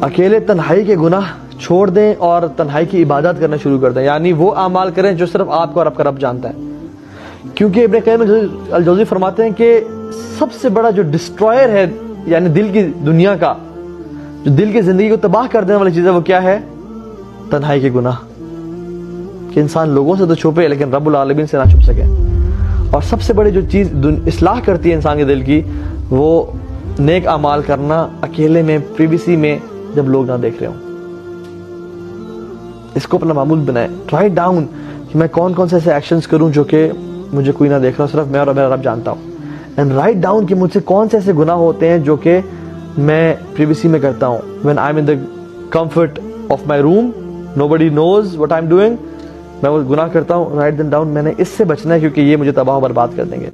اکیلے تنہائی کے گناہ چھوڑ دیں اور تنہائی کی عبادت کرنا شروع کر دیں، یعنی وہ اعمال کریں جو صرف آپ کو اور آپ کا رب جانتا ہے. کیونکہ ابن قیم الجوزی فرماتے ہیں کہ سب سے بڑا جو ڈسٹرائر ہے یعنی دل کی دنیا کا، جو دل کی زندگی کو تباہ کر دینے والی چیز ہے، وہ کیا ہے؟ تنہائی کے گناہ. کہ انسان لوگوں سے تو چھپے لیکن رب العالمین سے نہ چھپ سکے. اور سب سے بڑی جو چیز اصلاح کرتی ہے انسان کے دل کی، وہ نیک اعمال کرنا اکیلے میں، پریویسی میں، جب لوگ نہ دیکھ رہے ہوں. اس کو اپنا معمول بنائیں. رائٹ ڈاؤن کہ میں کون کون سے ایسے ایکشنز کروں جو کہ مجھے کوئی نہ دیکھ رہا، صرف میں اور میرا رب جانتا ہوں. اینڈ رائٹ ڈاؤن کہ مجھ سے کون سے ایسے گناہ ہوتے ہیں جو کہ میں پریویسی میں کرتا ہوں. when I'm in the comfort of my room, nobody knows what I'm doing, میں وہ گناہ کرتا ہوں. Write them down. میں نے اس سے بچنا ہے کیونکہ یہ مجھے تباہ و برباد کر دیں گے.